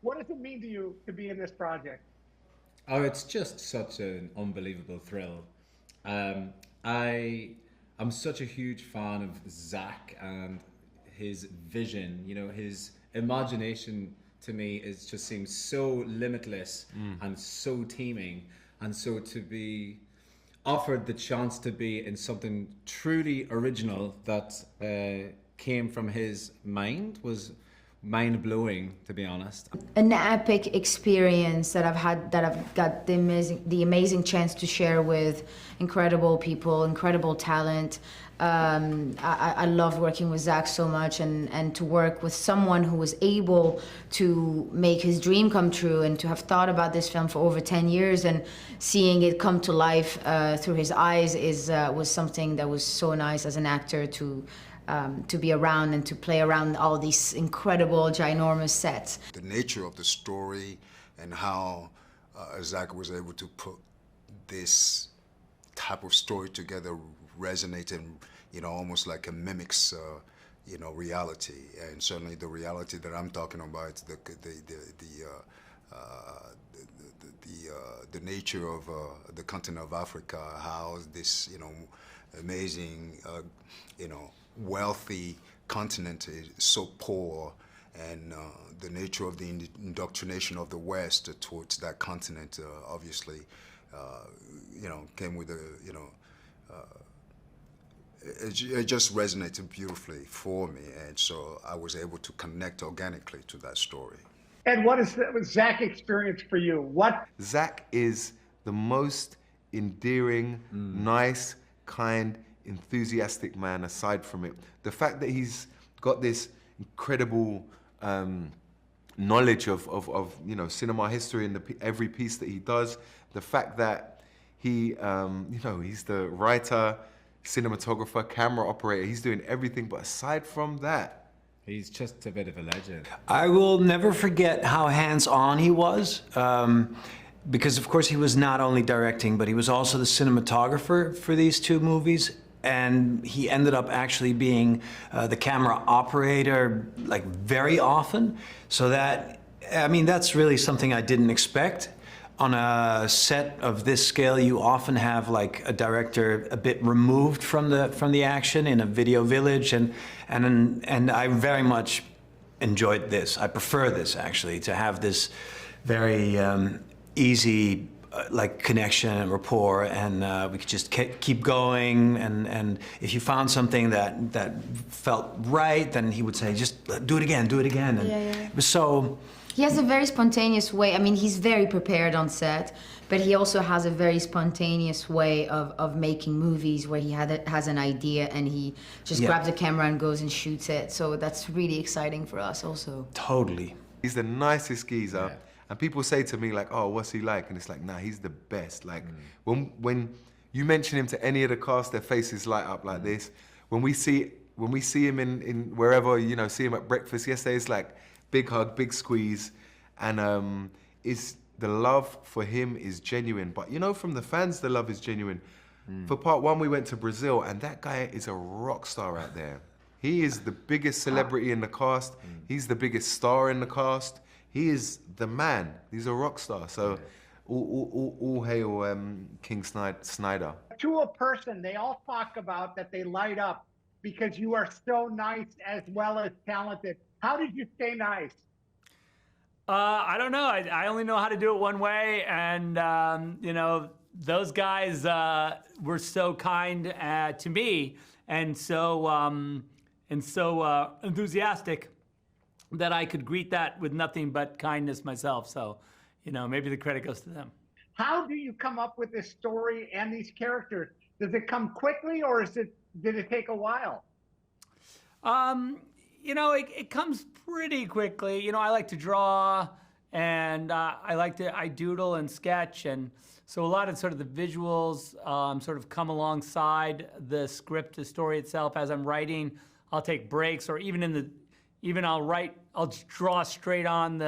What does it mean to you to be in this project? Oh, it's just such an unbelievable thrill. Um, I I'm such a huge fan of Zach and his vision. You know, his imagination to me is just seems so limitless and so teeming, and so to be offered the chance to be in something truly original that came from his mind was mind blowing, to be honest. An epic experience that I've had, that I've got the amazing chance to share with incredible people, incredible talent. I love working with Zach so much, and to work with someone who was able to make his dream come true and to have thought about this film for over 10 years and seeing it come to life through his eyes was something that was so nice as an actor to be around and to play around all these incredible, ginormous sets. The nature of the story and how Zach was able to put this type of story together resonated, you know, almost like it mimics, you know, reality. And certainly the reality that I'm talking about, the nature of the continent of Africa, how this, you know, amazing, you know, wealthy continent is so poor, and the nature of the indoctrination of the West towards that continent, obviously, you know, came with a, you know, it just resonated beautifully for me, and so I was able to connect organically to that story. And what is the Zach experience for you? What? Zach is the most endearing, nice, kind, enthusiastic man. Aside from it, the fact that he's got this incredible knowledge of you know, cinema history and every piece that he does, the fact that he you know, he's the writer, cinematographer, camera operator, he's doing everything, but aside from that, He's just a bit of a legend. I will never forget how hands-on he was, because of course he was not only directing, but he was also the cinematographer for these two movies. And he ended up actually being the camera operator, like, very often. So that, I mean, that's really something I didn't expect. On a set of this scale, you often have like a director a bit removed from the action in a video village, and I very much enjoyed this. I prefer this, actually, to have this very easy like connection and rapport, and we could just keep going, and if you found something that felt right, then he would say, just do it again, and it was so. He has a very spontaneous way. I mean, he's very prepared on set, but he also has a very spontaneous way of making movies where he has an idea and he just grabs a camera and goes and shoots it. So that's really exciting for us also. Totally. He's the nicest geezer. Yeah. And people say to me, like, oh, what's he like? And it's like, nah, he's the best. Like, when you mention him to any of the cast, their faces light up like this. When we see him in wherever, you know, see him at breakfast yesterday, it's like, big hug, big squeeze, and the love for him is genuine. But you know, from the fans, the love is genuine. For part one, we went to Brazil, and that guy is a rock star out there. He is the biggest celebrity in the cast. He's the biggest star in the cast. He is the man. He's a rock star. So, all hail King Snyder. To a person, they all talk about that they light up because you are so nice as well as talented. How did you stay nice? I don't know. I only know how to do it one way, and you know, those guys were so kind to me, and so enthusiastic that I could greet that with nothing but kindness myself. So, you know, maybe the credit goes to them. How do you come up with this story and these characters? Does it come quickly, or did it take a while? You know, it comes pretty quickly. You know, I like to draw, and I doodle and sketch, and so a lot of sort of the visuals sort of come alongside the script, the story itself. As I'm writing, I'll take breaks, or I'll draw straight on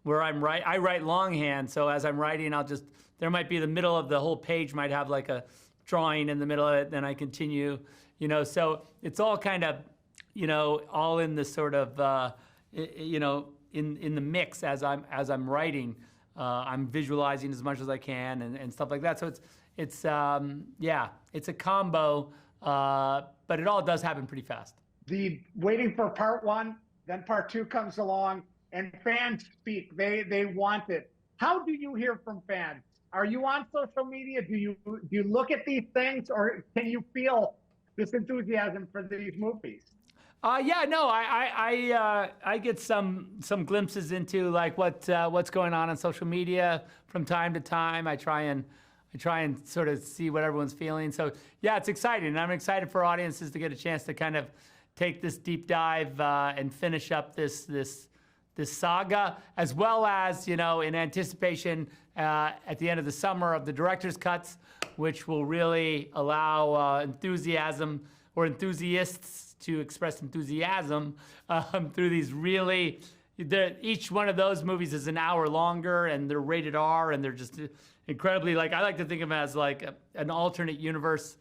where I'm writing. I write longhand, so as I'm writing, there might be the middle of the whole page might have like a drawing in the middle of it, then I continue, you know, so it's all kind of, you know, all in this sort of, you know, in the mix as I'm writing. I'm visualizing as much as I can and stuff like that. So it's a combo, but it all does happen pretty fast. The waiting for part one, then part two comes along, and fans speak. They want it. How do you hear from fans? Are you on social media? Do you look at these things, or can you feel this enthusiasm for these movies? I get some glimpses into like what's going on social media from time to time. I try and sort of see what everyone's feeling. So yeah, it's exciting. And I'm excited for audiences to get a chance to kind of take this deep dive and finish up this saga, as well as, in anticipation at the end of the summer of the director's cuts, which will really allow enthusiasm or enthusiasts to express enthusiasm through these really, each one of those movies is an hour longer, and they're rated R, and they're just incredibly, I like to think of them as an alternate universe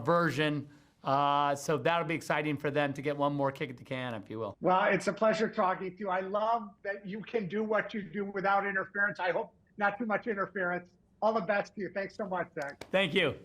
version. So that'll be exciting for them to get one more kick at the can, if you will. Well, it's a pleasure talking to you. I love that you can do what you do without interference. I hope not too much interference. All the best to you. Thanks so much, Zach. Thank you.